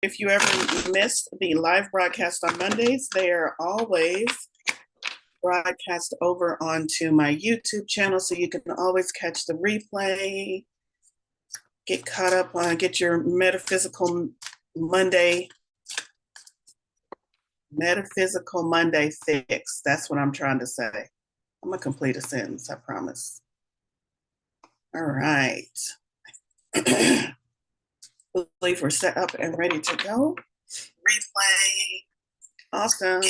If you ever missed the live broadcast on Mondays, they are always broadcast over onto my YouTube channel, so you can always catch the replay, get caught up on, get your metaphysical Monday fix. That's what I'm trying to say. I'm gonna complete a sentence, I promise. All right. I believe we're set up and ready to go. Replay. Awesome.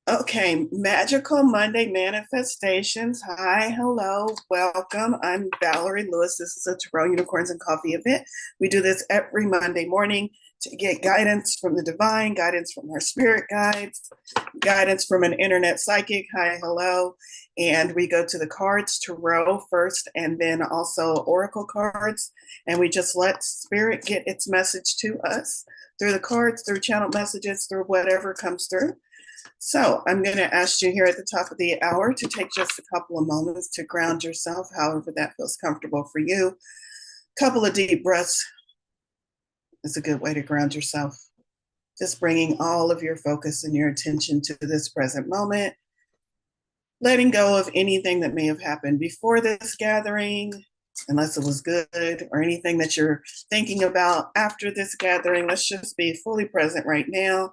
Okay, Magical Monday Manifestations. Hi, hello, welcome. I'm Valorie Lewis. This is a Tarot Unicorns and Coffee event. We do this every Monday morning to get guidance from the divine, guidance from our spirit guides, guidance from an internet psychic. Hi, hello. And we go to the cards, tarot first, and then also oracle cards. And we just let spirit get its message to us through the cards, through channel messages, through whatever comes through. So I'm going to ask you here at the top of the hour to take just a couple of moments to ground yourself, however that feels comfortable for you. Couple of deep breaths is a good way to ground yourself. Just bringing all of your focus and your attention to this present moment, letting go of anything that may have happened before this gathering, unless it was good, or anything that you're thinking about after this gathering. Let's just be fully present right now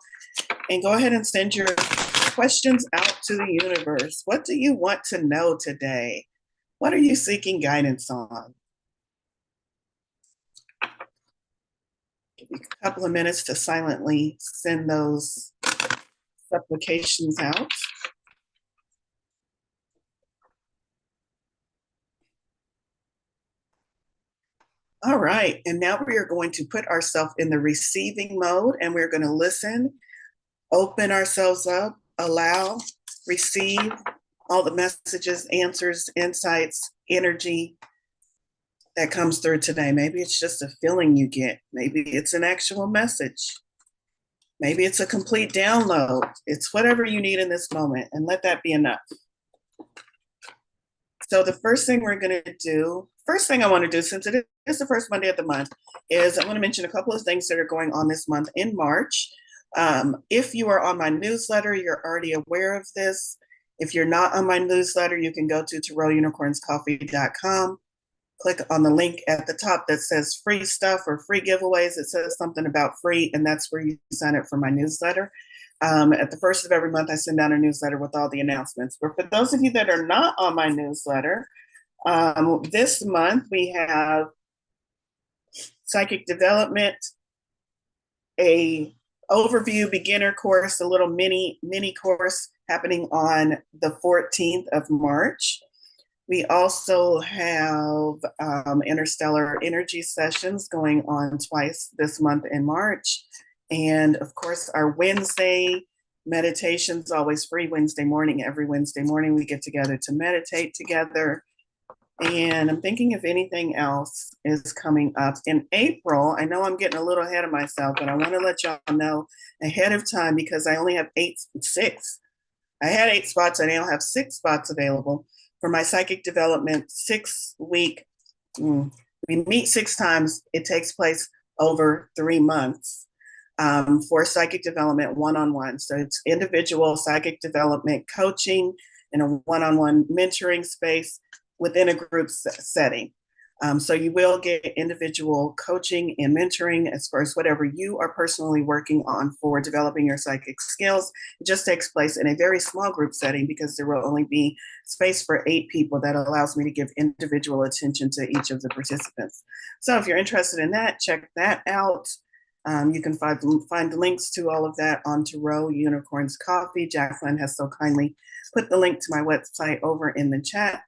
and go ahead and send your questions out to the universe. What do you want to know today? What are you seeking guidance on? Give you a couple of minutes to silently send those supplications out. All right, and now we are going to put ourselves in the receiving mode, and we're going to listen, open ourselves up, allow, receive all the messages, answers, insights, energy that comes through today. Maybe it's just a feeling you get. Maybe it's an actual message. Maybe it's a complete download. It's whatever you need in this moment, and let that be enough. So the first thing we're going to do, first thing I want to do, since it is the first Monday of the month, is I want to mention a couple of things that are going on this month in March. If you are on my newsletter, you're already aware of this. If you're not on my newsletter, you can go to tarotunicornscoffee.com, click on the link at the top that says free stuff or free giveaways. It says something about free, and that's where you sign up for my newsletter. At the first of every month, I send out a newsletter with all the announcements. But for those of you that are not on my newsletter, this month we have Psychic Development, a overview beginner course, a little mini course happening on the 14th of March. We also have interstellar energy sessions going on twice this month in March. And of course, our Wednesday meditation's always free Wednesday morning. Every Wednesday morning, we get together to meditate together. And I'm thinking if anything else is coming up in April. I know I'm getting a little ahead of myself, but I want to let y'all know ahead of time because I only have six. I had 8 spots. I now have 6 spots available for my Psychic Development 6-week. We meet 6 times. It takes place over 3 months. For Psychic Development one-on-one. So it's individual Psychic Development coaching in a one-on-one mentoring space within a group setting. So you will get individual coaching and mentoring as far as whatever you are personally working on for developing your psychic skills. It just takes place in a very small group setting because there will only be space for 8 people. That allows me to give individual attention to each of the participants. So if you're interested in that, check that out. You can find links to all of that on Tarot Unicorns Coffee. Jacqueline has so kindly put the link to my website over in the chat.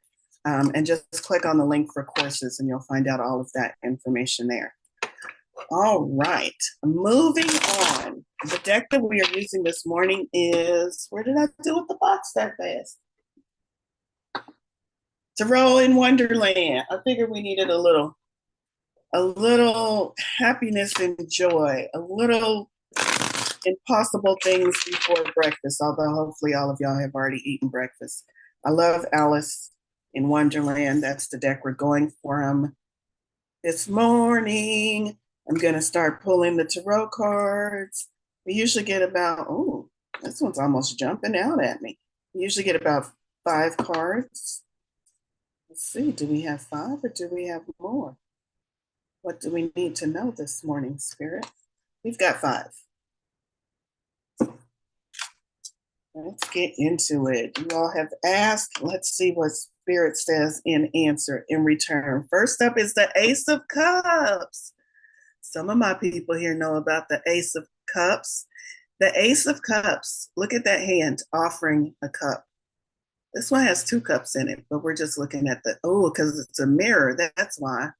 And just click on the link for courses and you'll find out all of that information there. All right, moving on. The deck that we are using this morning is, where did I do with the box that fast? Tarot in Wonderland. I figured we needed a little happiness and joy, a little impossible things before breakfast, although hopefully all of y'all have already eaten breakfast. I love Alice in Wonderland. That's the deck we're going from this morning. I'm going to start pulling the tarot cards. We usually get about, oh, this one's almost jumping out at me. We usually get about 5 cards. Let's see, do we have 5 or do we have more? What do we need to know this morning, Spirit? We've got 5. Let's get into it. You all have asked. Let's see what Spirit says in answer in return. First up is the Ace of Cups. Some of my people here know about the Ace of Cups. The Ace of Cups, look at that hand offering a cup. This one has 2 cups in it, but we're just looking at the, oh, because it's a mirror, that's why.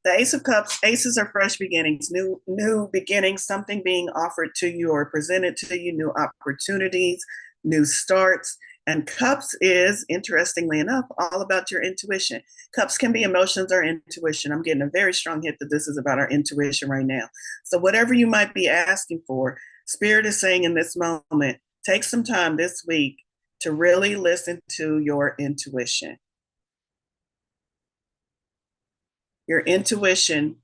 The Ace of Cups, aces are fresh beginnings, new beginnings, something being offered to you or presented to you, new opportunities, new starts. And cups is, interestingly enough, all about your intuition. Cups can be emotions or intuition. I'm getting a very strong hit that this is about our intuition right now. So whatever you might be asking for, Spirit is saying in this moment, take some time this week to really listen to your intuition. Your intuition,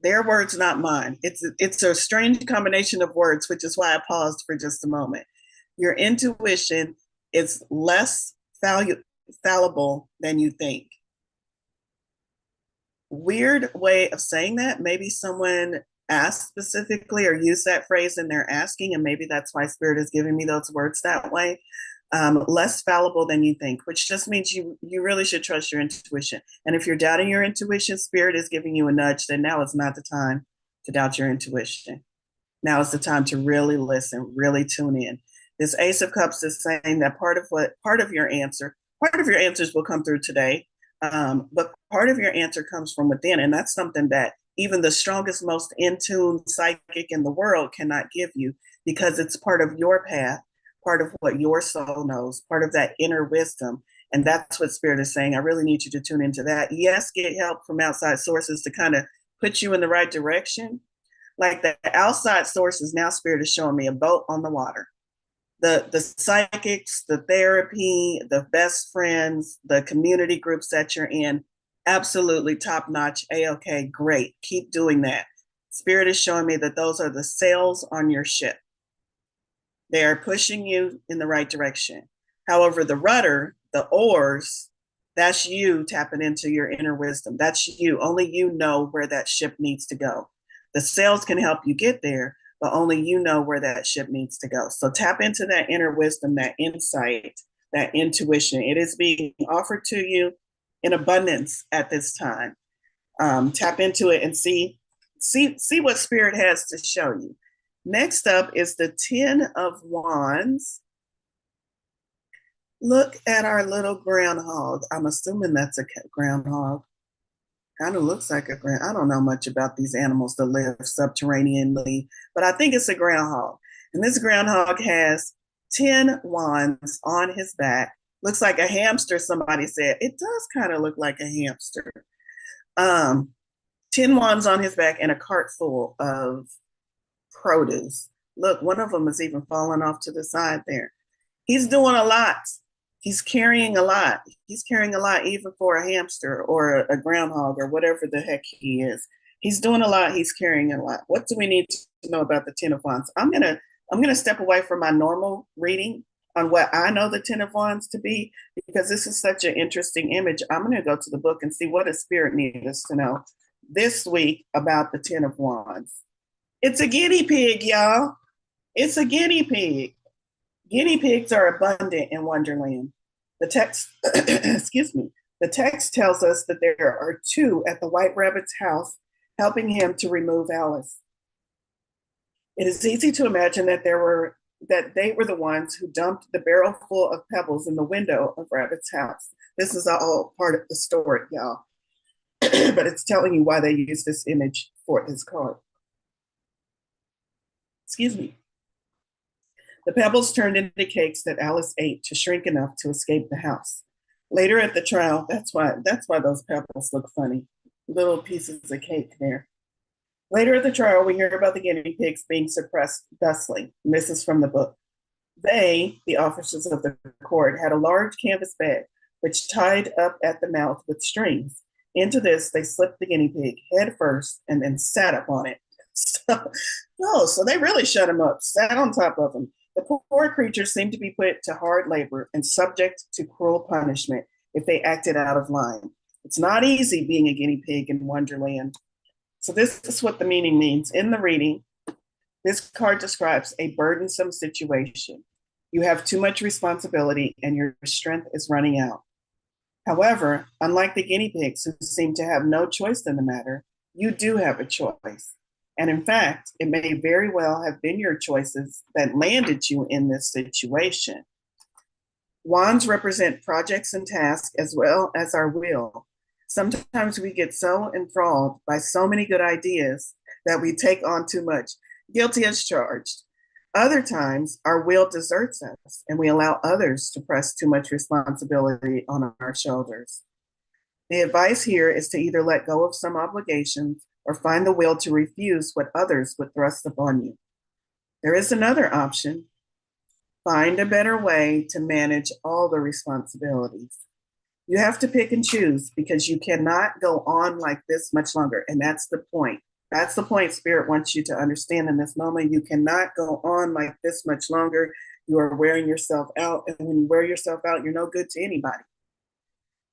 their words, not mine. It's a strange combination of words, which is why I paused for just a moment. Your intuition is less fallible than you think. Weird way of saying that. Maybe someone asked specifically or used that phrase in their asking, and maybe that's why Spirit is giving me those words that way. Less fallible than you think, which just means you really should trust your intuition. And if you're doubting your intuition, Spirit is giving you a nudge, then now is not the time to doubt your intuition. Now is the time to really listen, really tune in. This Ace of Cups is saying that part of your answers will come through today, but part of your answer comes from within, and that's something that even the strongest, most in tune psychic in the world cannot give you, because it's part of your path, part of what your soul knows, part of that inner wisdom. And that's what Spirit is saying. I really need you to tune into that. Yes, get help from outside sources to kind of put you in the right direction. Like the outside sources, now Spirit is showing me a boat on the water. The psychics, the therapy, the best friends, the community groups that you're in, absolutely top notch, A-OK, great. Keep doing that. Spirit is showing me that those are the sails on your ship. They are pushing you in the right direction. However, the rudder, the oars, that's you tapping into your inner wisdom. That's you. Only you know where that ship needs to go. The sails can help you get there, but only you know where that ship needs to go. So tap into that inner wisdom, that insight, that intuition. It is being offered to you in abundance at this time. Tap into it and see what Spirit has to show you. Next up is the 10 of Wands. Look at our little groundhog. I'm assuming that's a groundhog. Kind of looks like a ground. I don't know much about these animals that live subterraneanly, but I think it's a groundhog. And this groundhog has 10 wands on his back. Looks like a hamster, somebody said. It does kind of look like a hamster. 10 wands on his back and a cart full of produce. Look, one of them is even falling off to the side there. He's doing a lot. He's carrying a lot. He's carrying a lot, even for a hamster or a groundhog or whatever the heck he is. He's doing a lot. He's carrying a lot. What do we need to know about the 10 of Wands? I'm gonna step away from my normal reading on what I know the 10 of Wands to be, because this is such an interesting image. I'm gonna go to the book and see what does Spirit need us to know this week about the 10 of Wands. It's a guinea pig, y'all. It's a guinea pig. Guinea pigs are abundant in Wonderland. The text, excuse me, the text tells us that there are 2 at the White Rabbit's house helping him to remove Alice. It is easy to imagine that they were the ones who dumped the barrel full of pebbles in the window of Rabbit's house. This is all part of the story, y'all. But it's telling you why they use this image for this card. Excuse me. The pebbles turned into cakes that Alice ate to shrink enough to escape the house. Later at the trial, that's why those pebbles look funny. Little pieces of cake there. Later at the trial, we hear about the guinea pigs being suppressed thusly. And this is from the book. They, the officers of the court, had a large canvas bag which tied up at the mouth with strings. Into this, they slipped the guinea pig head first and then sat upon it. So, no, so they really shut him up, sat on top of him. The poor creatures seemed to be put to hard labor and subject to cruel punishment if they acted out of line. It's not easy being a guinea pig in Wonderland. So this is what the meaning means. In the reading, this card describes a burdensome situation. You have too much responsibility and your strength is running out. However, unlike the guinea pigs who seem to have no choice in the matter, you do have a choice. And in fact, it may very well have been your choices that landed you in this situation. Wands represent projects and tasks as well as our will. Sometimes we get so enthralled by so many good ideas that we take on too much. Guilty as charged. Other times, our will deserts us and we allow others to press too much responsibility on our shoulders. The advice here is to either let go of some obligations or find the will to refuse what others would thrust upon you. There is another option. Find a better way to manage all the responsibilities. You have to pick and choose because you cannot go on like this much longer. And that's the point. That's the point Spirit wants you to understand in this moment. You cannot go on like this much longer. You are wearing yourself out. And when you wear yourself out, you're no good to anybody.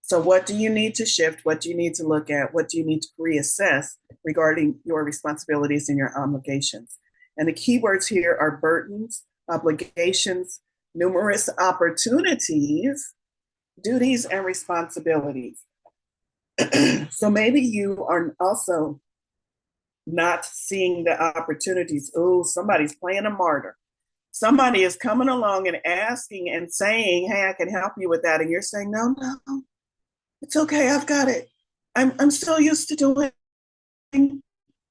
So what do you need to shift? What do you need to look at? What do you need to reassess regarding your responsibilities and your obligations? And the key words here are burdens, obligations, numerous opportunities, duties, and responsibilities. So maybe you are also not seeing the opportunities. Oh, somebody's playing a martyr. Somebody is coming along and asking and saying, hey, I can help you with that. And you're saying, no, it's okay. I've got it. I'm still used to doing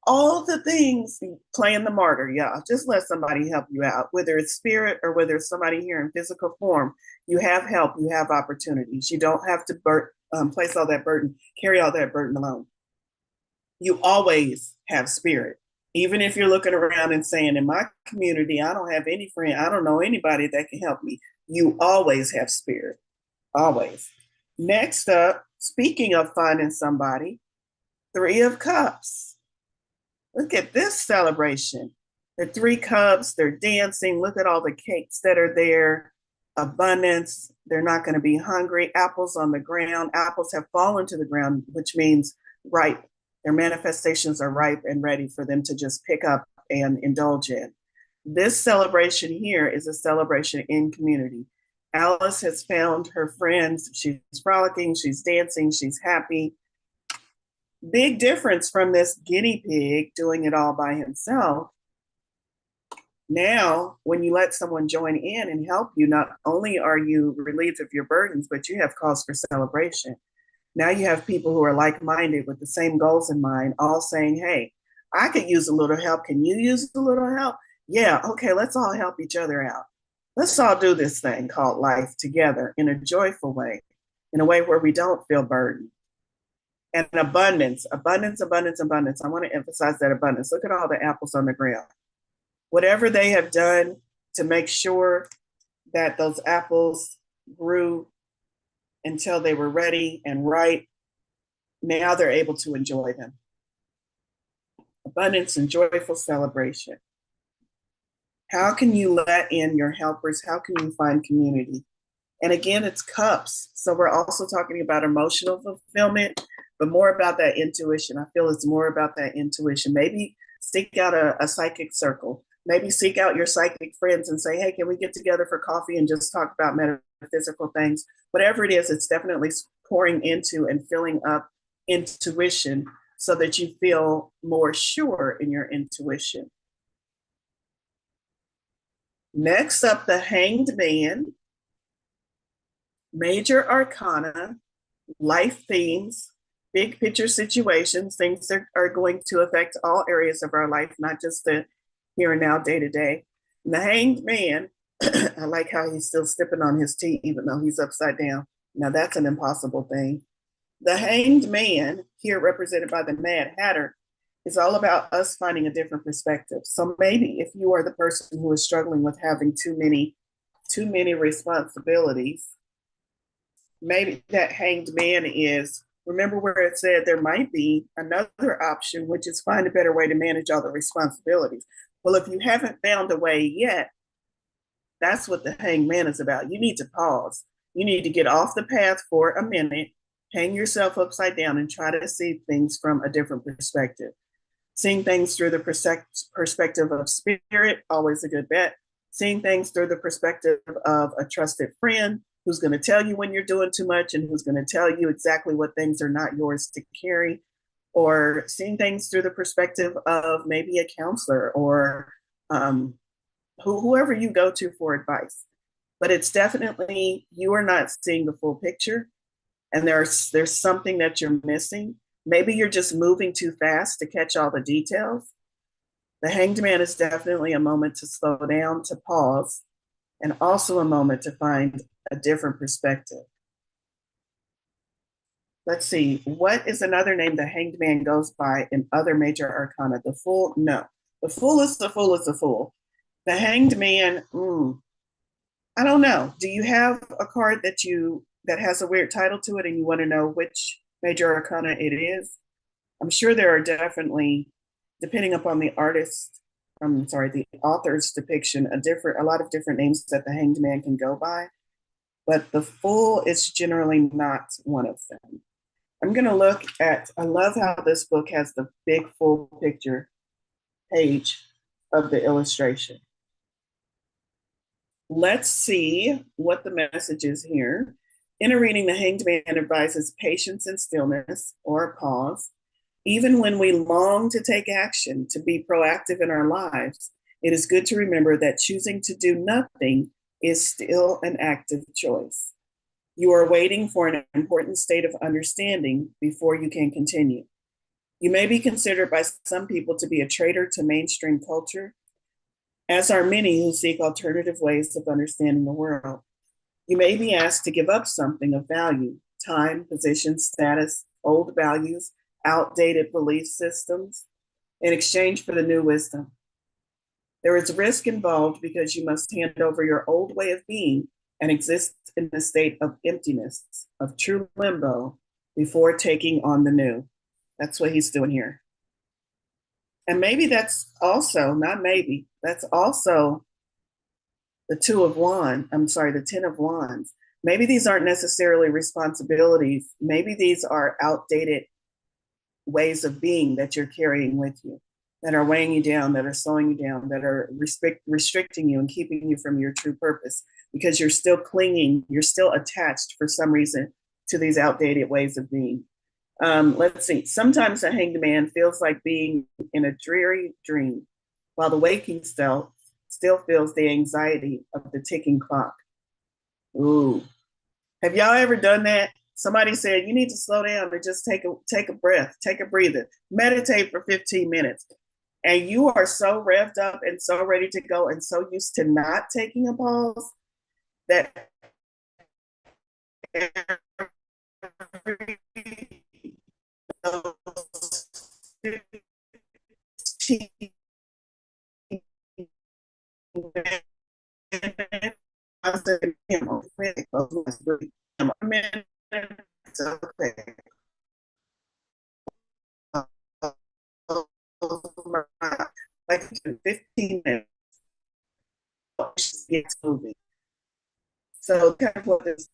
all the things, playing the martyr. Yeah, just let somebody help you out, whether it's spirit or whether it's somebody here in physical form. You have help, you have opportunities. You don't have to place all that burden, carry all that burden alone. You always have spirit. Even if you're looking around and saying, in my community, I don't have any friend, I don't know anybody that can help me. You always have spirit, always. Next up, speaking of finding somebody, 3 of Cups. Look at this celebration. The 3 cups, they're dancing. Look at all the cakes that are there. Abundance. They're not going to be hungry. Apples on the ground. Apples have fallen to the ground, which means ripe. Their manifestations are ripe and ready for them to just pick up and indulge in. This celebration here is a celebration in community. Alice has found her friends. She's frolicking, she's dancing, she's happy. Big difference from this guinea pig doing it all by himself. Now, when you let someone join in and help you, not only are you relieved of your burdens, but you have cause for celebration. Now you have people who are like-minded with the same goals in mind, all saying, hey, I could use a little help. Can you use a little help? Yeah, okay, let's all help each other out. Let's all do this thing called life together in a joyful way, in a way where we don't feel burdened. And abundance. I want to emphasize that abundance. Look at all the apples on the ground. Whatever they have done to make sure that those apples grew until they were ready and ripe, now they're able to enjoy them. Abundance and joyful celebration. How can you let in your helpers? How can you find community? And again, it's cups. So we're also talking about emotional fulfillment, but more about that intuition. I feel it's more about that intuition. Maybe seek out a psychic circle. Maybe seek out your psychic friends and say, hey, can we get together for coffee and just talk about metaphysical things? Whatever it is, it's definitely pouring into and filling up intuition so that you feel more sure in your intuition. Next up, the Hanged Man. Major arcana, life themes, big picture situations, things that are going to affect all areas of our life, not just the here and now, day to day. And the Hanged Man, I like how he's still stepping on his tea, even though he's upside down. Now that's an impossible thing. The Hanged Man, here represented by the Mad Hatter, is all about us finding a different perspective. So maybe if you are the person who is struggling with having too many responsibilities, maybe that hanged man is, remember where it said there might be another option, which is find a better way to manage all the responsibilities. Well, if you haven't found a way yet, that's what the hanged man is about. You need to pause. You need to get off the path for a minute, hang yourself upside down, and try to see things from a different perspective. Seeing things through the perspective of spirit, always a good bet. Seeing things through the perspective of a trusted friend who's going to tell you when you're doing too much and who's going to tell you exactly what things are not yours to carry. Or seeing things through the perspective of maybe a counselor or whoever you go to for advice. But it's definitely, you are not seeing the full picture, and there's something that you're missing. Maybe you're just moving too fast to catch all the details. The hanged man is definitely a moment to slow down, to pause, and also a moment to find a different perspective. Let's see, what is another name the hanged man goes by in other major arcana? The fool? No. The fool is the fool is the fool. The hanged man, I don't know. Do you have a card that has a weird title to it and you want to know which major arcana it is? I'm sure there are definitely, depending upon the the author's depiction, a lot of different names that the hanged man can go by, but the fool is generally not one of them. I'm going to look at, I love how this book has the big full picture page of the illustration. Let's see what the message is here. In a reading, the hanged man advises patience and stillness, or pause. Even when we long to take action, to be proactive in our lives, it is good to remember that choosing to do nothing is still an active choice. You are waiting for an important state of understanding before you can continue. You may be considered by some people to be a traitor to mainstream culture, as are many who seek alternative ways of understanding the world. You may be asked to give up something of value: time, position, status, old values, outdated belief systems, in exchange for the new wisdom. There is risk involved because you must hand over your old way of being and exist in a state of emptiness, of true limbo, before taking on the new. That's what he's doing here. And maybe that's also, not maybe, that's also the the 10 of wands. Maybe these aren't necessarily responsibilities. Maybe these are outdated ways of being that you're carrying with you, that are weighing you down, that are slowing you down, that are restricting you and keeping you from your true purpose, because you're still clinging, you're still attached for some reason to these outdated ways of being. Let's see. Sometimes a hanged man feels like being in a dreary dream, while the waking still feels the anxiety of the ticking clock. Ooh. Have y'all ever done that? Somebody said you need to slow down and just take a breath, take a breather, meditate for 15 minutes. And you are so revved up and so ready to go and so used to not taking a pause that like 15 minutes gets moving. So kind of what this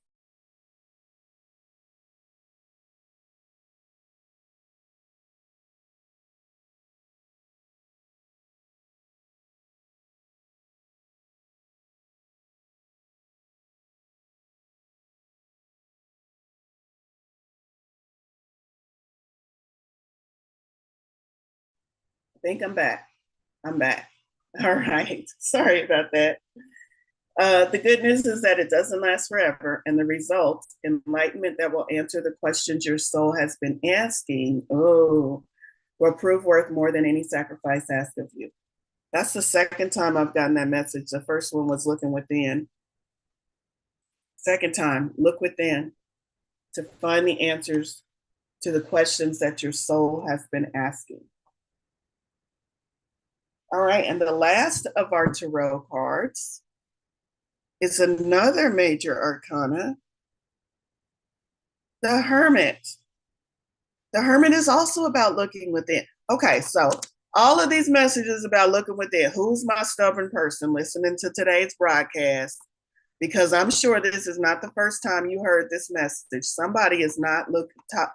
I think I'm back. I'm back. All right. Sorry about that. The good news is that it doesn't last forever, and the result, enlightenment that will answer the questions your soul has been asking, will prove worth more than any sacrifice asked of you. That's the second time I've gotten that message. The first one was looking within. Second time, look within to find the answers to the questions that your soul has been asking. All right, and the last of our tarot cards is another major arcana. The Hermit. The Hermit is also about looking within. Okay, so all of these messages about looking within. Who's my stubborn person listening to today's broadcast? Because I'm sure this is not the first time you heard this message. Somebody is not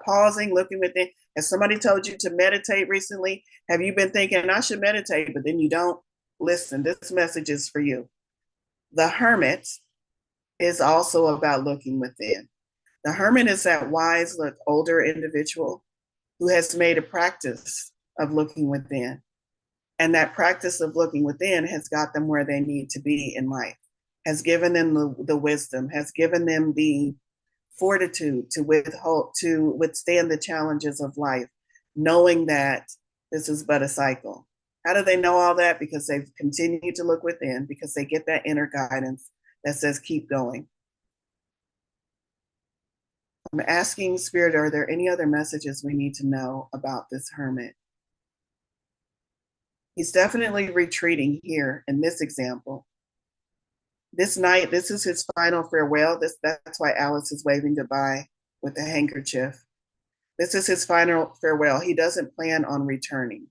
pausing, looking within. Has somebody told you to meditate recently? Have you been thinking, I should meditate, but then you don't? Listen, this message is for you. The Hermit is also about looking within. The Hermit is that wise, older individual who has made a practice of looking within. And that practice of looking within has got them where they need to be in life, has given them the wisdom, has given them the fortitude to withstand the challenges of life, knowing that this is but a cycle. How do they know all that? Because they've continued to look within, because they get that inner guidance that says, keep going. I'm asking Spirit, are there any other messages we need to know about this Hermit? He's definitely retreating here in this example. This night, this is his final farewell. That's why Alice is waving goodbye with the handkerchief. This is his final farewell. He doesn't plan on returning.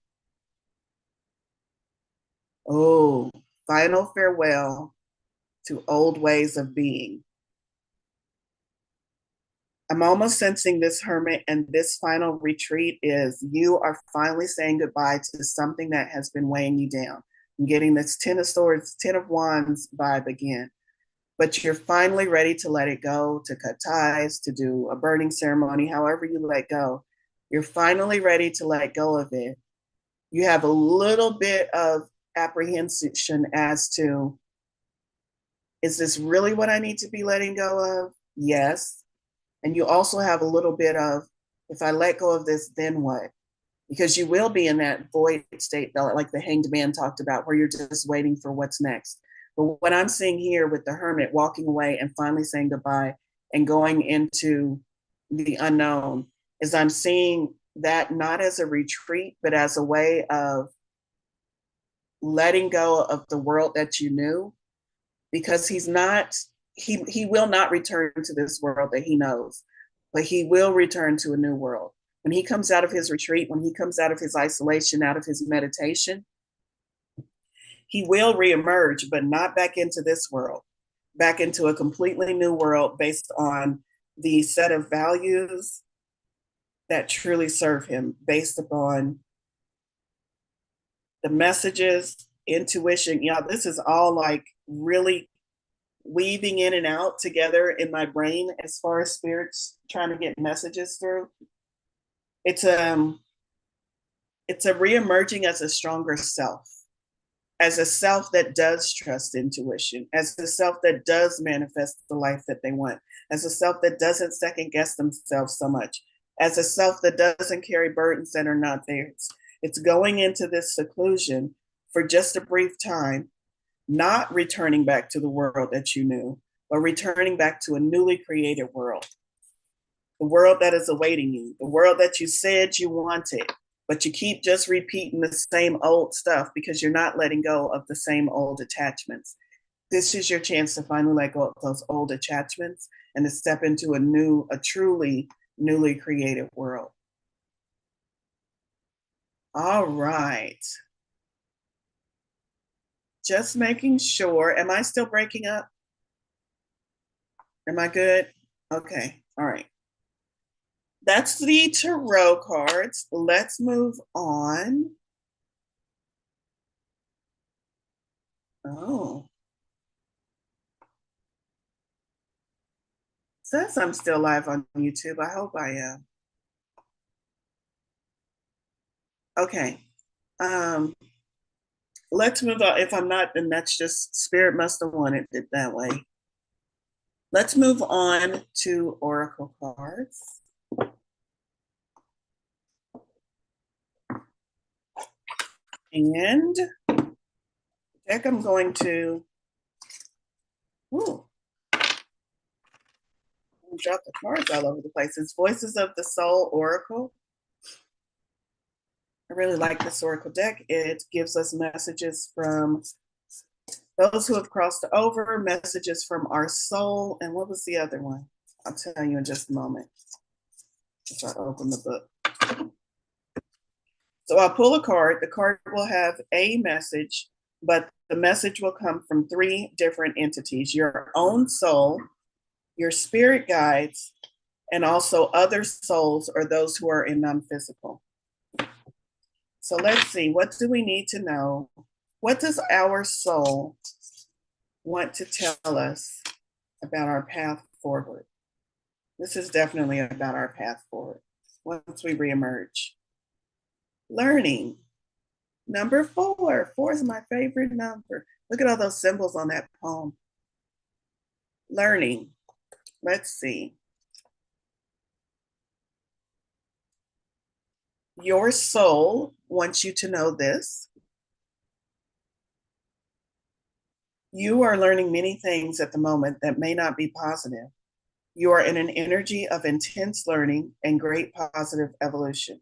Oh, final farewell to old ways of being. I'm almost sensing this Hermit and this final retreat is you are finally saying goodbye to something that has been weighing you down. I'm getting this 10 of Swords, 10 of Wands vibe again. But you're finally ready to let it go, to cut ties, to do a burning ceremony, however you let go. You're finally ready to let go of it. You have a little bit of apprehension as to, is this really what I need to be letting go of? Yes. And you also have a little bit of, if I let go of this, then what? Because you will be in that void state, like the Hanged Man talked about, where you're just waiting for what's next. But what I'm seeing here with the Hermit walking away and finally saying goodbye and going into the unknown is I'm seeing that not as a retreat, but as a way of letting go of the world that you knew, because he will not return to this world that he knows, but he will return to a new world. When he comes out of his retreat, when he comes out of his isolation, out of his meditation, he will reemerge, but not back into this world, back into a completely new world based on the set of values that truly serve him, based upon the messages, intuition. This is all like really weaving in and out together in my brain as far as spirits trying to get messages through. It's a reemerging as a stronger self, as a self that does trust intuition, as a self that does manifest the life that they want, as a self that doesn't second guess themselves so much, as a self that doesn't carry burdens that are not theirs. It's going into this seclusion for just a brief time, not returning back to the world that you knew, but returning back to a newly created world. The world that is awaiting you, the world that you said you wanted, but you keep just repeating the same old stuff because you're not letting go of the same old attachments. This is your chance to finally let go of those old attachments and to step into a truly newly created world. All right. Just making sure. Am I still breaking up? Am I good? Okay. All right. That's the tarot cards. Let's move on. Oh. Says I'm still live on YouTube. I hope I am. Okay. Let's move on. If I'm not, then that's just Spirit must have wanted it that way. Let's move on to Oracle cards. And deck, I'm going to drop the cards all over the place. It's Voices of the Soul Oracle. I really like this Oracle deck. It gives us messages from those who have crossed over, messages from our soul. And what was the other one? I'll tell you in just a moment. So I open the book. So I'll pull a card. The card will have a message, but the message will come from three different entities: your own soul, your spirit guides, and also other souls or those who are in non-physical. So let's see, what do we need to know? What does our soul want to tell us about our path forward? This is definitely about our path forward once we reemerge. Learning. Number 4. 4 is my favorite number. Look at all those symbols on that poem. Learning. Let's see. Your soul wants you to know this. You are learning many things at the moment that may not be positive. You are in an energy of intense learning and great positive evolution.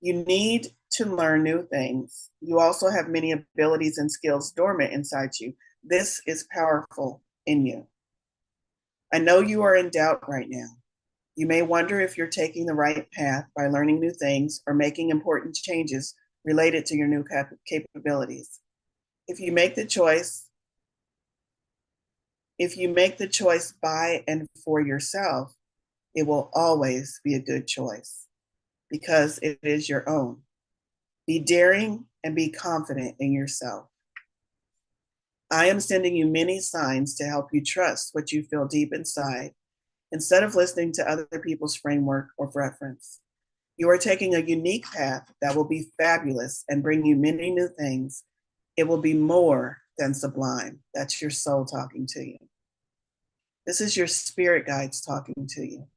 You need to learn new things. You also have many abilities and skills dormant inside you. This is powerful in you. I know you are in doubt right now. You may wonder if you're taking the right path by learning new things or making important changes related to your new capabilities. If you make the choice by and for yourself, it will always be a good choice because it is your own. Be daring and be confident in yourself. I am sending you many signs to help you trust what you feel deep inside instead of listening to other people's framework or preference. You are taking a unique path that will be fabulous and bring you many new things. It will be more than sublime. That's your soul talking to you. This is your spirit guides talking to you.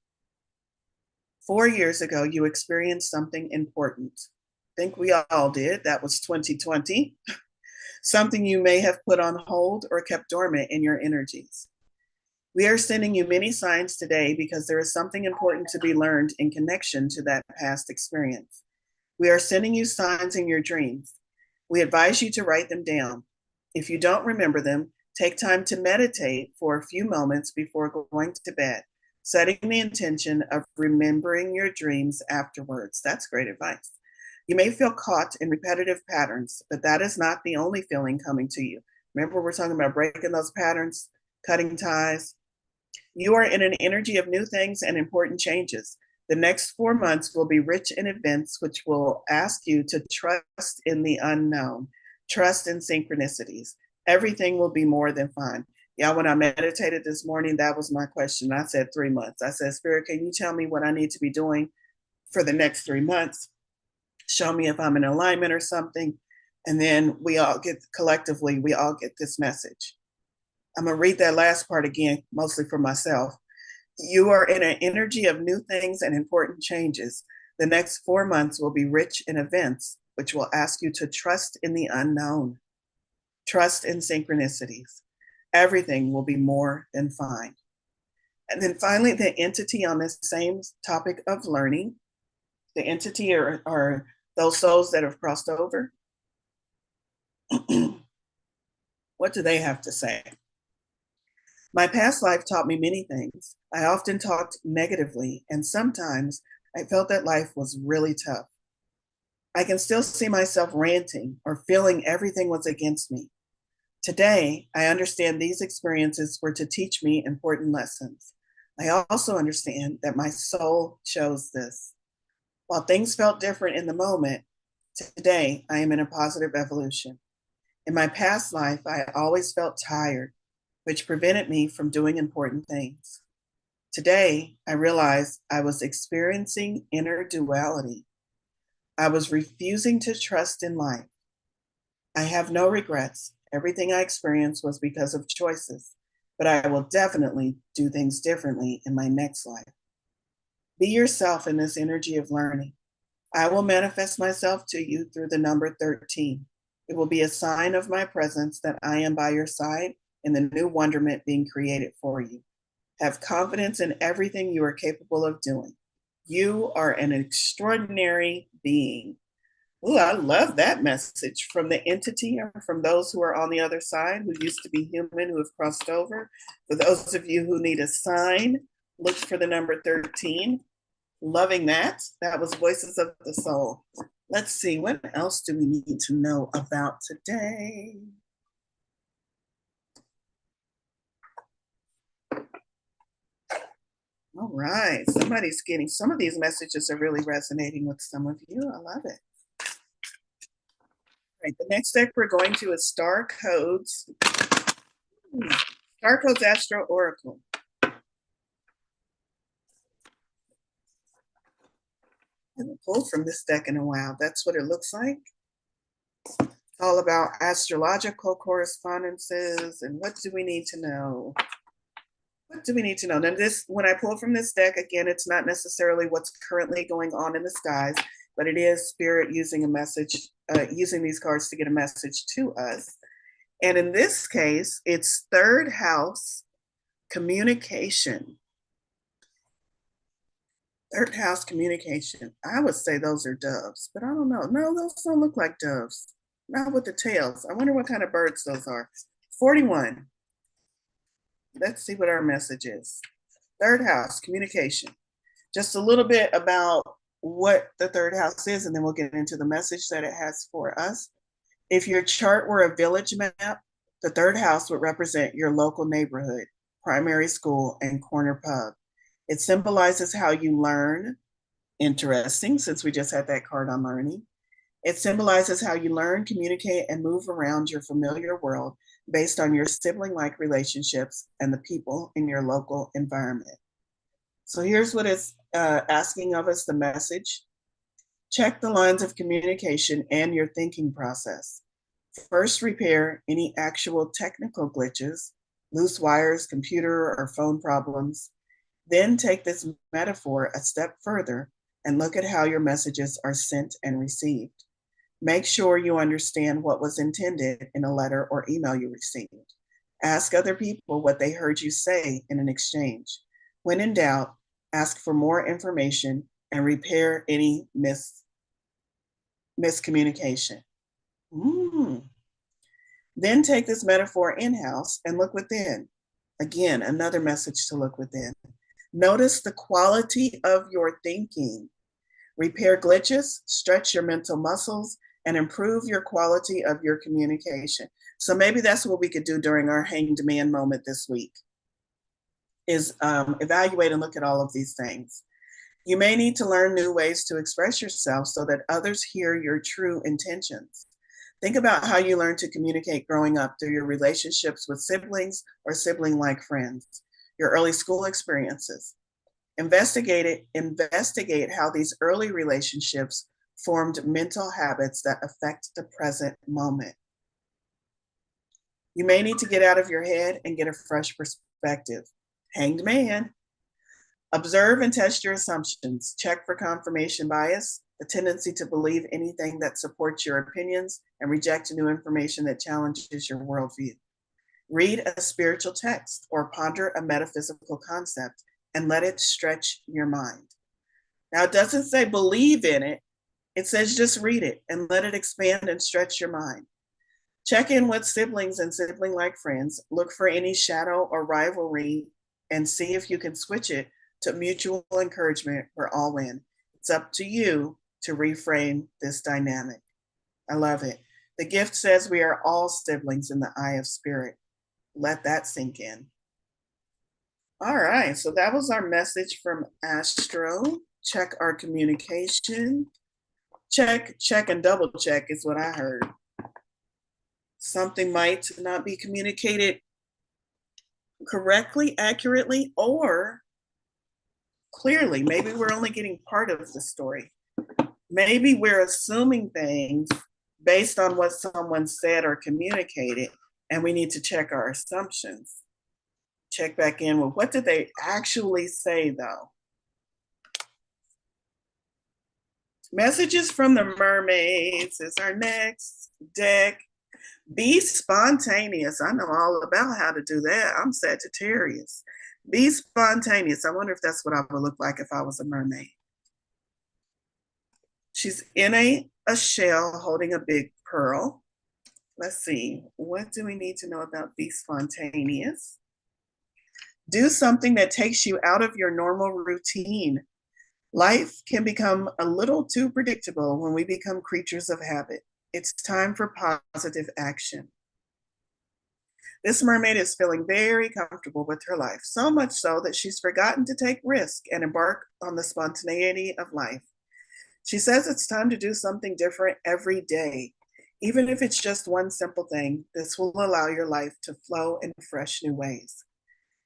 4 years ago, you experienced something important. I think we all did. That was 2020. Something you may have put on hold or kept dormant in your energies. We are sending you many signs today because there is something important to be learned in connection to that past experience. We are sending you signs in your dreams. We advise you to write them down. If you don't remember them, take time to meditate for a few moments before going to bed, setting the intention of remembering your dreams afterwards. That's great advice. You may feel caught in repetitive patterns, but that is not the only feeling coming to you. Remember, we're talking about breaking those patterns, cutting ties. You are in an energy of new things and important changes. The next 4 months will be rich in events which will ask you to trust in the unknown, trust in synchronicities. Everything will be more than fine. Yeah, when I meditated this morning, that was my question. I said 3 months. I said, Spirit, can you tell me what I need to be doing for the next 3 months? Show me if I'm in alignment or something. And then we all get this message. I'm going to read that last part again, mostly for myself. You are in an energy of new things and important changes. The next 4 months will be rich in events, which will ask you to trust in the unknown, trust in synchronicities. Everything will be more than fine. And then finally, the entity on this same topic of learning, the entity are those souls that have crossed over. What do they have to say? My past life taught me many things. I often talked negatively, and sometimes I felt that life was really tough. I can still see myself ranting or feeling everything was against me. Today, I understand these experiences were to teach me important lessons. I also understand that my soul chose this. While things felt different in the moment, today I am in a positive evolution. In my past life, I always felt tired, which prevented me from doing important things. Today, I realized I was experiencing inner duality. I was refusing to trust in life. I have no regrets. Everything I experienced was because of choices, but I will definitely do things differently in my next life. Be yourself in this energy of learning. I will manifest myself to you through the number 13. It will be a sign of my presence that I am by your side in the new wonderment being created for you. Have confidence in everything you are capable of doing. You are an extraordinary being. Ooh, I love that message from the entity or from those who are on the other side who used to be human, who have crossed over. For those of you who need a sign, Look for the number 13. Loving that. That was Voices of the Soul. Let's see, what else do we need to know about today? All right, somebody's getting, some of these messages are really resonating with some of you. I love it. All right, the next deck we're going to is Star Codes. Star Codes Astro Oracle. I haven't pulled from this deck in a while. That's what it looks like. It's all about astrological correspondences and what do we need to know? What do we need to know? Now, this, when I pull from this deck, again, it's not necessarily what's currently going on in the skies, but it is Spirit using a message, using these cards to get a message to us. And in this case, it's third house communication. Third house communication. I would say those are doves, but I don't know. No, those don't look like doves. Not with the tails. I wonder what kind of birds those are. 41. Let's see what our message is. Third house, communication. Just a little bit about what the third house is, and then we'll get into the message that it has for us. If your chart were a village map, the third house would represent your local neighborhood, primary school, and corner pub. It symbolizes how you learn. Interesting, since we just had that card on learning. It symbolizes how you learn, communicate, and move around your familiar world based on your sibling-like relationships and the people in your local environment. So here's what it's asking of us, the message. Check the lines of communication and your thinking process. First, repair any actual technical glitches, loose wires, computer or phone problems. Then take this metaphor a step further and look at how your messages are sent and received. Make sure you understand what was intended in a letter or email you received. Ask other people what they heard you say in an exchange. When in doubt, ask for more information and repair any miscommunication. Then take this metaphor in-house and look within. Again, another message to look within. Notice the quality of your thinking. Repair glitches, stretch your mental muscles, and improve your quality of your communication. So maybe that's what we could do during our hanged man moment this week, is evaluate and look at all of these things. You may need to learn new ways to express yourself so that others hear your true intentions. Think about how you learned to communicate growing up through your relationships with siblings or sibling-like friends, your early school experiences. Investigate how these early relationships formed mental habits that affect the present moment. You may need to get out of your head and get a fresh perspective. Hanged man. Observe and test your assumptions. Check for confirmation bias, the tendency to believe anything that supports your opinions and reject new information that challenges your worldview. Read a spiritual text or ponder a metaphysical concept and let it stretch your mind. Now, it doesn't say believe in it. It says just read it and let it expand and stretch your mind. Check in with siblings and sibling-like friends. Look for any shadow or rivalry and see if you can switch it to mutual encouragement or all in. It's up to you to reframe this dynamic. I love it. The gift says we are all siblings in the eye of spirit. Let that sink in. All right, so that was our message from Astro. Check our communication. Check, and double check is what I heard. Something might not be communicated correctly, accurately, or clearly. Maybe we're only getting part of the story. Maybe we're assuming things based on what someone said or communicated, and we need to check our assumptions. Check back in with what did they actually say, though? Messages from the mermaids is our next deck. Be spontaneous. I know all about how to do that. I'm Sagittarius. Be spontaneous. I wonder if that's what I would look like if I was a mermaid. She's in a shell holding a big pearl. Let's see. What do we need to know about be spontaneous? Do something that takes you out of your normal routine. Life can become a little too predictable when we become creatures of habit. It's time for positive action. This mermaid is feeling very comfortable with her life, so much so that she's forgotten to take risk and embark on the spontaneity of life. She says it's time to do something different every day. Even if it's just one simple thing, this will allow your life to flow in fresh new ways.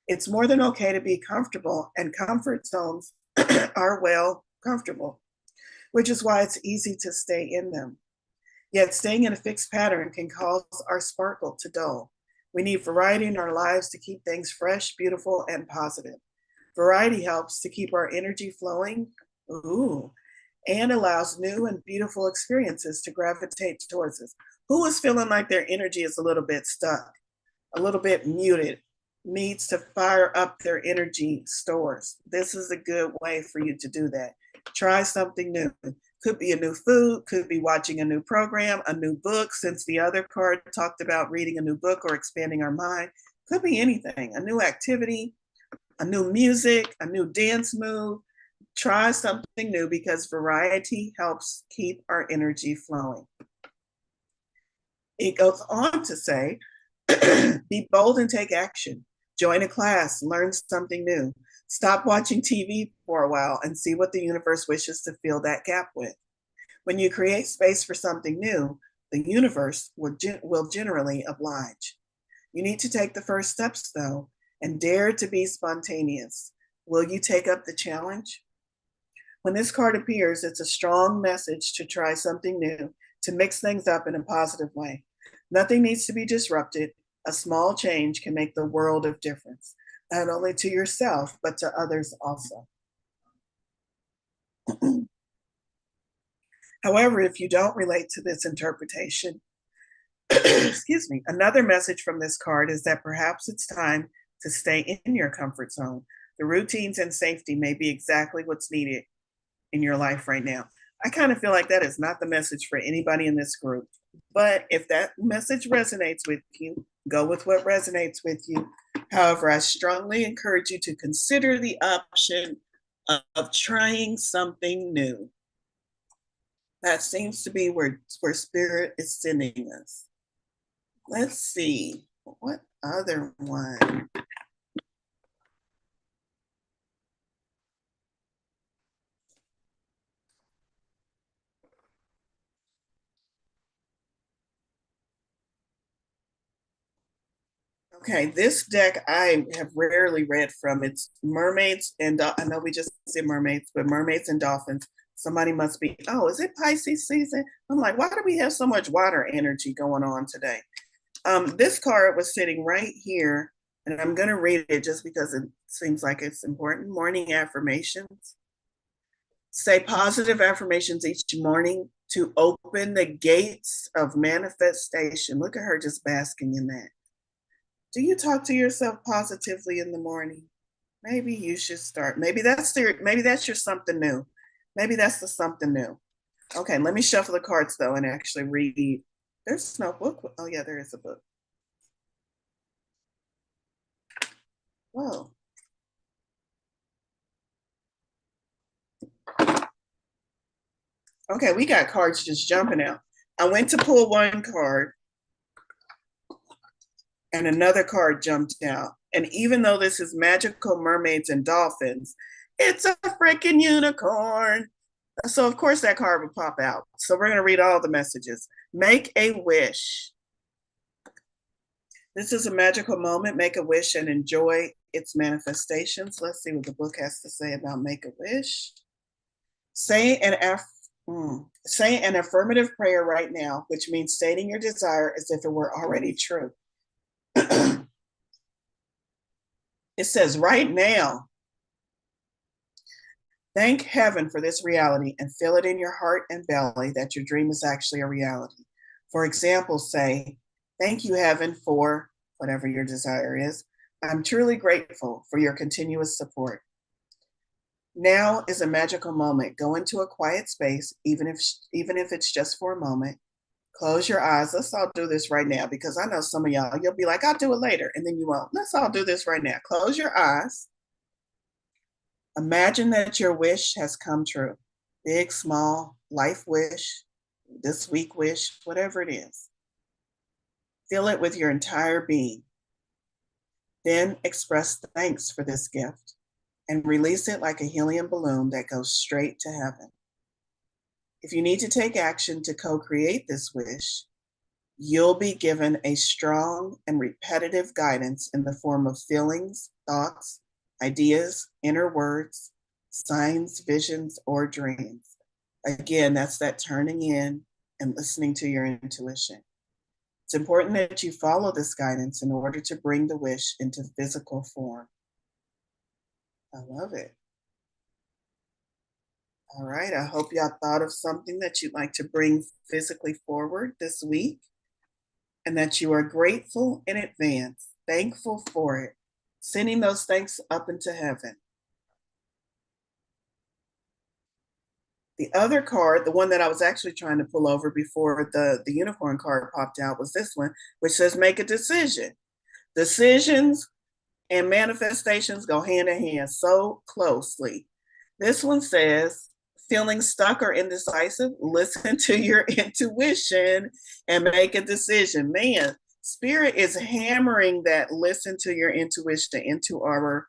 It's more than okay to be comfortable, and comfort zones are well comfortable, which is why it's easy to stay in them. Yet staying in a fixed pattern can cause our sparkle to dull. We need variety in our lives to keep things fresh, beautiful, and positive. Variety helps to keep our energy flowing, ooh, and allows new and beautiful experiences to gravitate towards us. Who is feeling like their energy is a little bit stuck, a little bit muted, needs to fire up their energy stores? This is a good way for you to do that. Try something new. Could be a new food, could be watching a new program, a new book, since the other card talked about reading a new book or expanding our mind. Could be anything, a new activity, a new music, a new dance move. Try something new because variety helps keep our energy flowing. It goes on to say, be bold and take action. Join a class, learn something new. Stop watching TV for a while and see what the universe wishes to fill that gap with. When you create space for something new, the universe will generally oblige. You need to take the first steps, though, and dare to be spontaneous. Will you take up the challenge? When this card appears, it's a strong message to try something new, to mix things up in a positive way. Nothing needs to be disrupted. A small change can make the world of difference, not only to yourself, but to others also. However, if you don't relate to this interpretation, excuse me, another message from this card is that perhaps it's time to stay in your comfort zone. The routines and safety may be exactly what's needed in your life right now. I kind of feel like that is not the message for anybody in this group. But if that message resonates with you, go with what resonates with you. However, I strongly encourage you to consider the option of trying something new. That seems to be where spirit is sending us. Let's see, what other one? Okay, this deck I have rarely read from. It's mermaids and I know we just said mermaids, but mermaids and dolphins. Somebody must be, oh, is it Pisces season? I'm like, why do we have so much water energy going on today? This card was sitting right here, and I'm going to read it just because it seems like it's important. Morning affirmations. Say positive affirmations each morning to open the gates of manifestation. Look at her just basking in that. Do you talk to yourself positively in the morning? Maybe you should start. Maybe that's your something new. Maybe that's the something new. Okay, let me shuffle the cards though and actually read. There's no book. Oh yeah, there is a book. Whoa. Okay, we got cards just jumping out. I went to pull one card and another card jumped out. And even though this is magical mermaids and dolphins, it's a freaking unicorn. So of course that card would pop out. So we're going to read all the messages. Make a wish. This is a magical moment. Make a wish and enjoy its manifestations. Let's see what the book has to say about make a wish. Say an affirmative prayer right now, which means stating your desire as if it were already true. It says right now. Thank heaven for this reality and feel it in your heart and belly that your dream is actually a reality. For example, say, thank you, heaven, for whatever your desire is. I'm truly grateful for your continuous support. Now is a magical moment. Go into a quiet space, even if it's just for a moment. Close your eyes. Let's all do this right now because I know some of y'all, you'll be like, I'll do it later. And then you won't. Let's all do this right now. Close your eyes. Imagine that your wish has come true. Big, small, life wish, this week wish, whatever it is. Feel it with your entire being. Then express thanks for this gift and release it like a helium balloon that goes straight to heaven. If you need to take action to co-create this wish, you'll be given a strong and repetitive guidance in the form of feelings, thoughts, ideas, inner words, signs, visions, or dreams. Again, that's that turning in and listening to your intuition. It's important that you follow this guidance in order to bring the wish into physical form. I love it. All right, I hope y'all thought of something that you'd like to bring physically forward this week and that you are grateful in advance, thankful for it, sending those thanks up into heaven. The other card, the one that I was actually trying to pull over before the unicorn card popped out, was this one, which says make a decision. Decisions and manifestations go hand in hand so closely. This one says, feeling stuck or indecisive, listen to your intuition and make a decision. Man, Spirit is hammering that listen to your intuition into our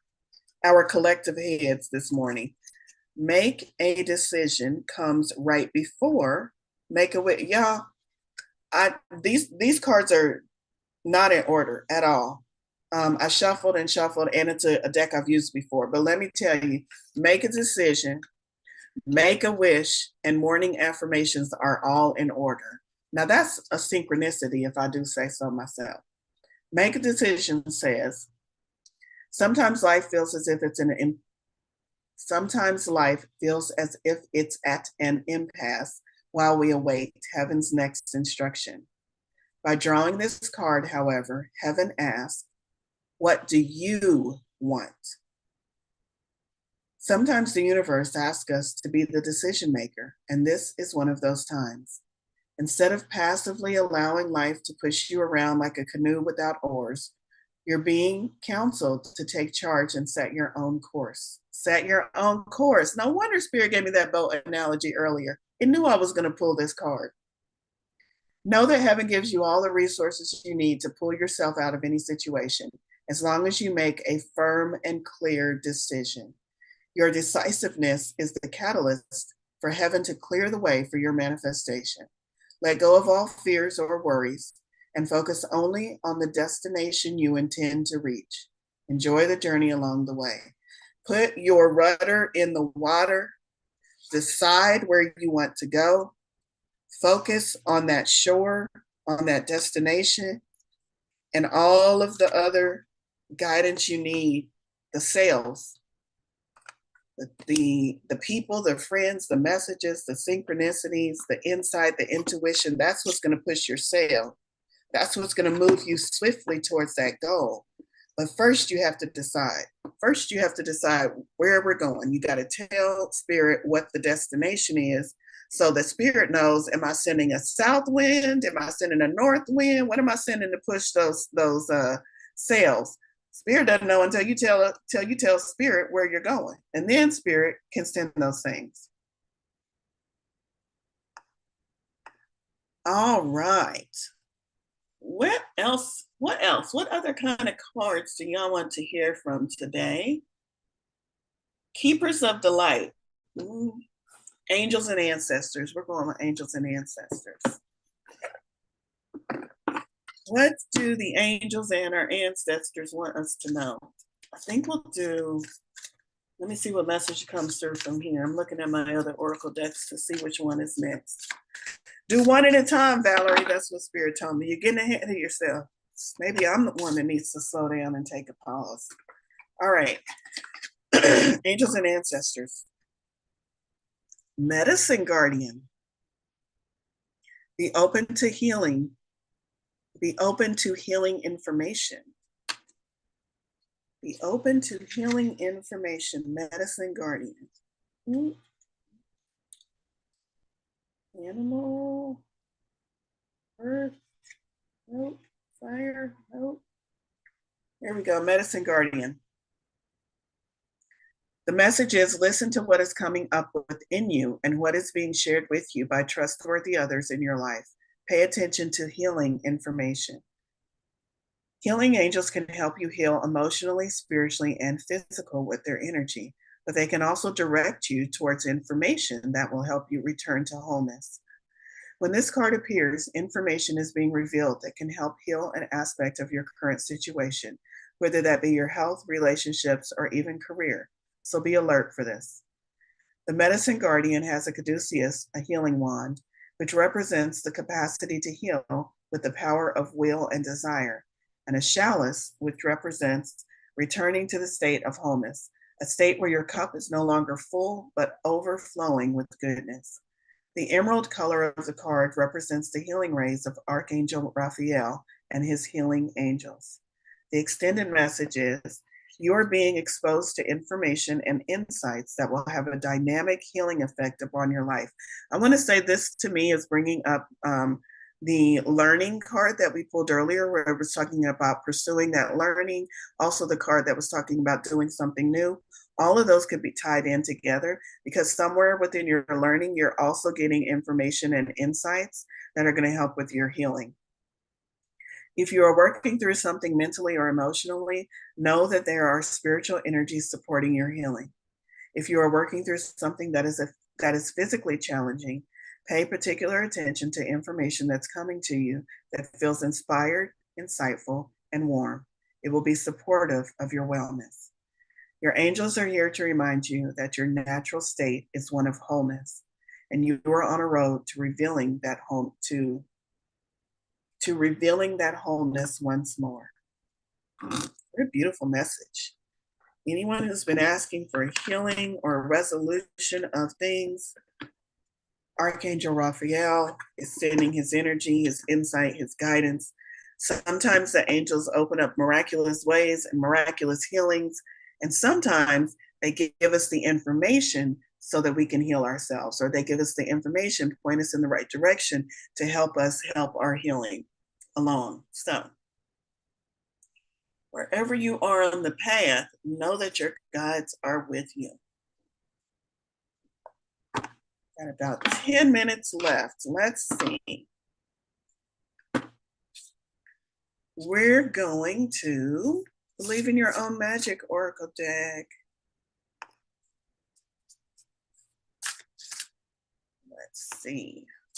collective heads this morning. Make a decision comes right before make a wish. Y'all, these cards are not in order at all. I shuffled and shuffled, and it's a deck I've used before. But let me tell you, make a decision, make a wish, and morning affirmations are all in order. Now that's a synchronicity, if I do say so myself. Make a decision says, sometimes life feels as if it's at an impasse while we await heaven's next instruction. By drawing this card, however, heaven asks, what do you want? Sometimes the universe asks us to be the decision maker, and this is one of those times. Instead of passively allowing life to push you around like a canoe without oars, you're being counseled to take charge and set your own course. Set your own course. No wonder Spirit gave me that boat analogy earlier. It knew I was going to pull this card. Know that heaven gives you all the resources you need to pull yourself out of any situation, as long as you make a firm and clear decision. Your decisiveness is the catalyst for heaven to clear the way for your manifestation. Let go of all fears or worries and focus only on the destination you intend to reach. Enjoy the journey along the way. Put your rudder in the water. Decide where you want to go. Focus on that shore, on that destination, and all of the other guidance you need, the sails, the people, the friends, the messages, the synchronicities, the insight, the intuition. That's what's going to push your sail. That's what's going to move you swiftly towards that goal. But first you have to decide. First you have to decide where we're going. You got to tell Spirit what the destination is so that Spirit knows, am I sending a south wind? Am I sending a north wind? What am I sending to push those sails? Spirit doesn't know until you tell Spirit where you're going. And then Spirit can send those things. All right. What else? What other kind of cards do y'all want to hear from today? Keepers of the light. Angels and ancestors. We're going with angels and ancestors. What do the angels and our ancestors want us to know? I think we'll do, let me see what message comes through from here. I'm looking at my other oracle decks to see which one is next. Do one at a time, Valorie. That's what Spirit told me. You're getting ahead of yourself. Maybe I'm the one that needs to slow down and take a pause. All right. Angels and ancestors. Medicine guardian. Be open to healing. Be open to healing information. Be open to healing information. Medicine guardian. Animal. Here we go, Medicine Guardian. The message is listen to what is coming up within you and what is being shared with you by trustworthy others in your life. Pay attention to healing information. Healing angels can help you heal emotionally, spiritually, and physical with their energy, but they can also direct you towards information that will help you return to wholeness. When this card appears, information is being revealed that can help heal an aspect of your current situation, whether that be your health, relationships, or even career. So be alert for this. The Medicine Guardian has a caduceus, a healing wand, which represents the capacity to heal with the power of will and desire, and a chalice, which represents returning to the state of wholeness, a state where your cup is no longer full, but overflowing with goodness. The emerald color of the card represents the healing rays of Archangel Raphael and his healing angels. The extended message is you're being exposed to information and insights that will have a dynamic healing effect upon your life. I want to say this to me is bringing up the learning card that we pulled earlier, where it was talking about pursuing that learning. Also, the card that was talking about doing something new. All of those could be tied in together because somewhere within your learning, you're also getting information and insights that are going to help with your healing. If you are working through something mentally or emotionally, know that there are spiritual energies supporting your healing. If you are working through something that is physically challenging, pay particular attention to information that's coming to you that feels inspired, insightful, and warm. It will be supportive of your wellness. Your angels are here to remind you that your natural state is one of wholeness, and you are on a road to revealing that revealing that wholeness once more. What a beautiful message. Anyone who's been asking for healing or resolution of things, Archangel Raphael is sending his energy, his insight, his guidance. Sometimes the angels open up miraculous ways and miraculous healings, and sometimes they give us the information so that we can heal ourselves, or they give us the information, point us in the right direction to help us help our healing along. So wherever you are on the path, know that your guides are with you. Got about 10 minutes left. Let's see. We're going to Believe in Your Own Magic Oracle deck.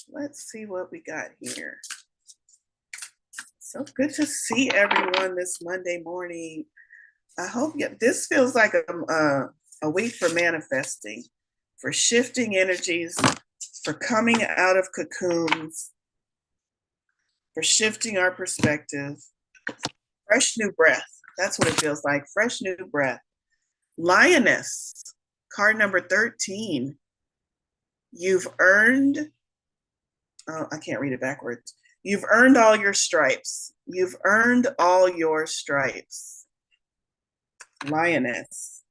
Let's see what we got here. So good to see everyone this Monday morning. I hope this feels like a week for manifesting, for shifting energies, for coming out of cocoons, for shifting our perspective. Fresh new breath. That's what it feels like. Fresh new breath. Lioness, card number 13. You've earned, I can't read it backwards. You've earned all your stripes. You've earned all your stripes. Lioness.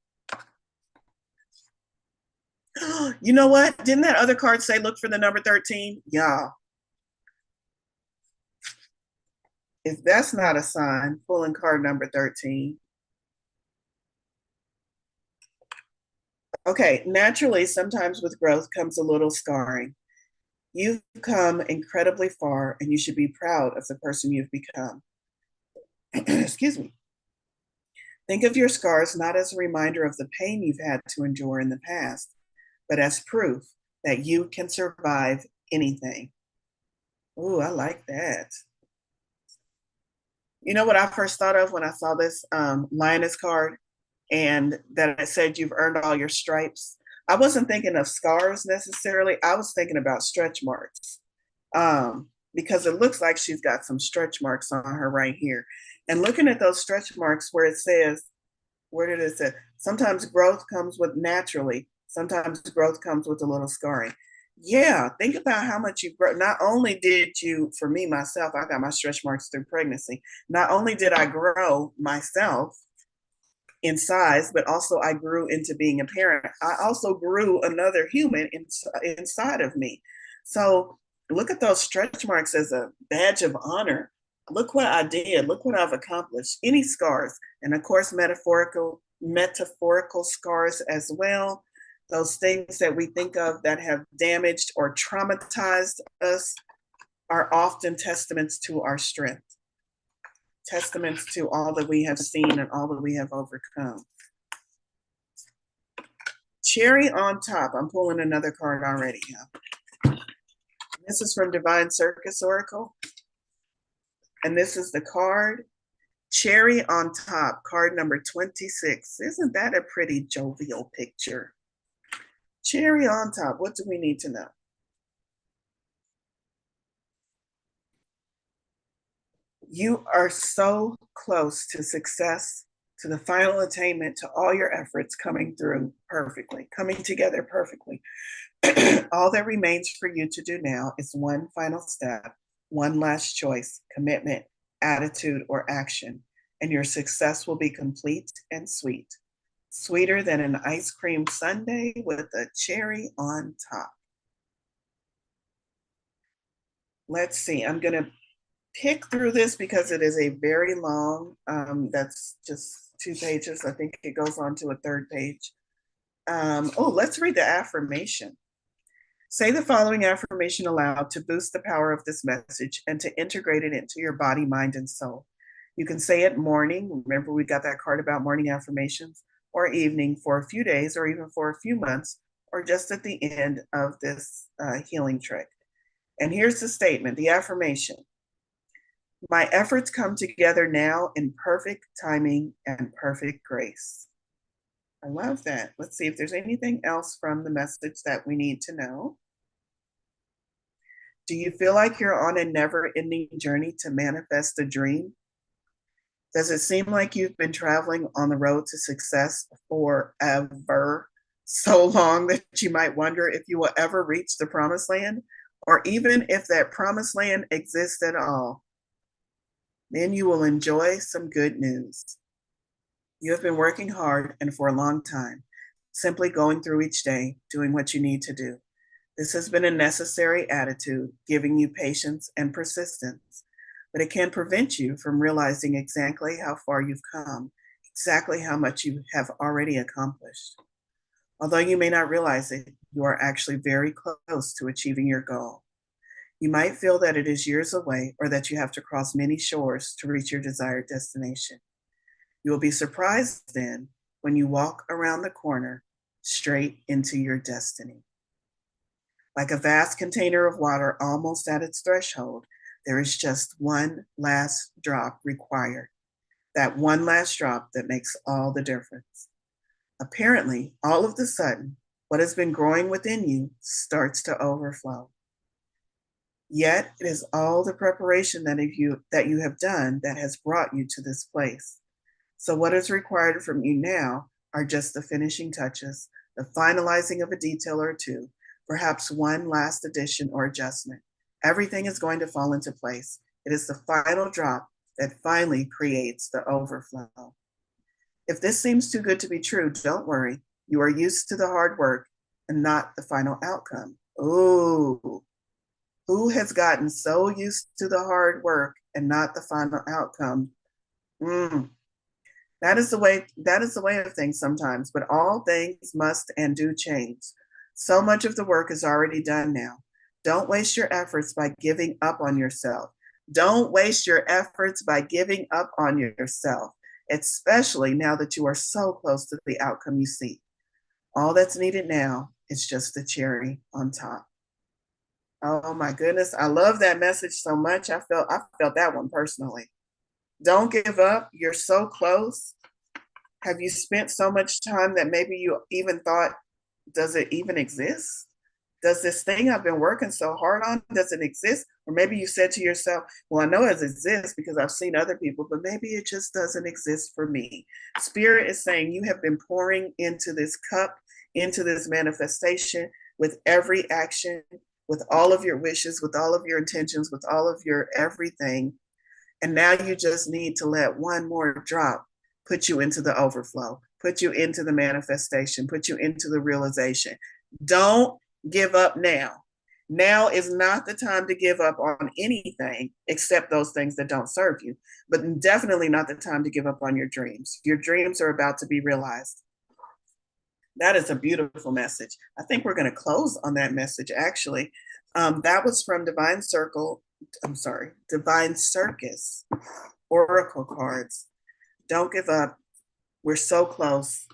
You know what? Didn't that other card say look for the number 13? Y'all. If that's not a sign, pulling card number 13. Okay, naturally, sometimes with growth comes a little scarring. You've come incredibly far, and you should be proud of the person you've become. Excuse me. Think of your scars not as a reminder of the pain you've had to endure in the past, but as proof that you can survive anything. Ooh, I like that. You know what I first thought of when I saw this lioness card and that it said you've earned all your stripes? I wasn't thinking of scars necessarily. I was thinking about stretch marks because it looks like she's got some stretch marks on her right here. And looking at those stretch marks where it says, where did it say? Sometimes growth comes with naturally. Sometimes growth comes with a little scarring. Yeah, think about how much you grow. Not only did you, for me, myself, I got my stretch marks through pregnancy. Not only did I grow myself in size, but also I grew into being a parent. I also grew another human inside of me. So look at those stretch marks as a badge of honor look what I did. Look what I've accomplished. Any scars, and of course, metaphorical scars as well. Those things that we think of that have damaged or traumatized us are often testaments to our strength, testaments to all that we have seen and all that we have overcome. Cherry on top. I'm pulling another card already. This is from Divine Circus Oracle. And this is the card, Cherry on Top, card number 26. Isn't that a pretty jovial picture? Cherry on top. What do we need to know? You are so close to success, to the final attainment, to all your efforts coming through perfectly, coming together perfectly. All that remains for you to do now is one final step, one last choice, commitment, attitude, or action, and your success will be complete and sweet. Sweeter than an ice cream sundae with a cherry on top. Let's see, I'm going to pick through this because it is a very long, that's just 2 pages. I think it goes on to a 3rd page. Let's read the affirmation. Say the following affirmation aloud to boost the power of this message and to integrate it into your body, mind, and soul. You can say it morning. Remember, we got that card about morning affirmations, or evening for a few days, or even for a few months, or just at the end of this healing trick. And here's the statement, the affirmation. My efforts come together now in perfect timing and perfect grace. I love that. Let's see if there's anything else from the message that we need to know. Do you feel like you're on a never-ending journey to manifest a dream? Does it seem like you've been traveling on the road to success forever, so long that you might wonder if you will ever reach the promised land, or even if that promised land exists at all? Then you will enjoy some good news. You have been working hard and for a long time, simply going through each day, doing what you need to do. This has been a necessary attitude, giving you patience and persistence, but it can prevent you from realizing exactly how far you've come, exactly how much you have already accomplished. Although you may not realize it, you are actually very close to achieving your goal. You might feel that it is years away or that you have to cross many shores to reach your desired destination. You will be surprised then when you walk around the corner straight into your destiny. Like a vast container of water almost at its threshold, there is just one last drop required. That one last drop that makes all the difference. Apparently, all of a sudden, what has been growing within you starts to overflow. Yet it is all the preparation that you have done that has brought you to this place. So what is required from you now are just the finishing touches, the finalizing of a detail or two, perhaps one last addition or adjustment. Everything is going to fall into place. It is the final drop that finally creates the overflow. If this seems too good to be true, don't worry. You are used to the hard work and not the final outcome. Ooh, who has gotten so used to the hard work and not the final outcome? That is the way of things sometimes, but all things must and do change. So much of the work is already done now. Don't waste your efforts by giving up on yourself. Don't waste your efforts by giving up on yourself, especially now that you are so close to the outcome you seek. All that's needed now is just the cherry on top. Oh my goodness, I love that message so much. I felt that one personally. Don't give up. You're so close. Have you spent so much time that maybe you even thought, does it even exist? Does this thing I've been working so hard on, does it exist? Or maybe you said to yourself, well, I know it exists because I've seen other people, but maybe it just doesn't exist for me. Spirit is saying you have been pouring into this cup, into this manifestation with every action, with all of your wishes, with all of your intentions, with all of your everything. And now you just need to let one more drop put you into the overflow, put you into the manifestation, put you into the realization. Don't give up now. Now is not the time to give up on anything except those things that don't serve you, but definitely not the time to give up on your dreams. Your dreams are about to be realized. That is a beautiful message. I think we're going to close on that message, actually. That was from Divine Circle. I'm sorry, Divine Circus Oracle cards. Don't give up. We're so close.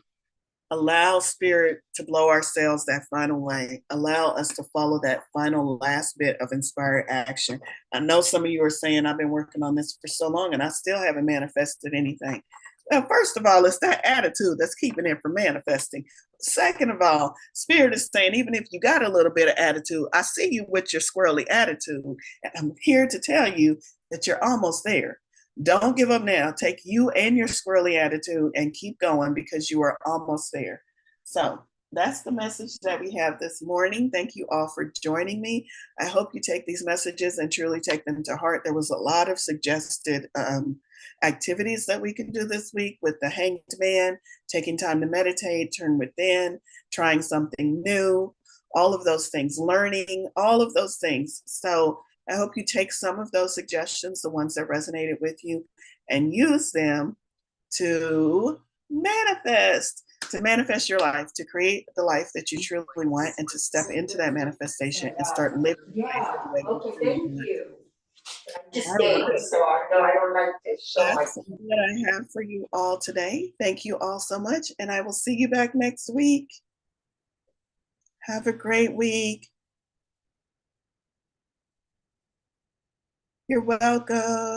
Allow spirit to blow our sails that final way. Allow us to follow that final last bit of inspired action. I know some of you are saying, I've been working on this for so long and I still haven't manifested anything. Well, first of all, it's that attitude that's keeping it from manifesting. Second of all, spirit is saying, even if you got a little bit of attitude, I see you with your squirrely attitude. And I'm here to tell you that you're almost there. Don't give up now. Take you and your squirrely attitude and keep going because you are almost there. So that's the message that we have this morning. Thank you all for joining me. I hope you take these messages and truly take them to heart. There was a lot of suggested activities that we can do this week with the Hanged Man, taking time to meditate, turn within, trying something new, all of those things, learning, all of those things. So I hope you take some of those suggestions, the ones that resonated with you, and use them to manifest your life, to create the life that you truly want, and to step into that manifestation and start living life the way you truly want. Just All right. so I know I don't like to show That's what I have for you all today. Thank you all so much, and I will see you back next week. Have a great week. You're welcome.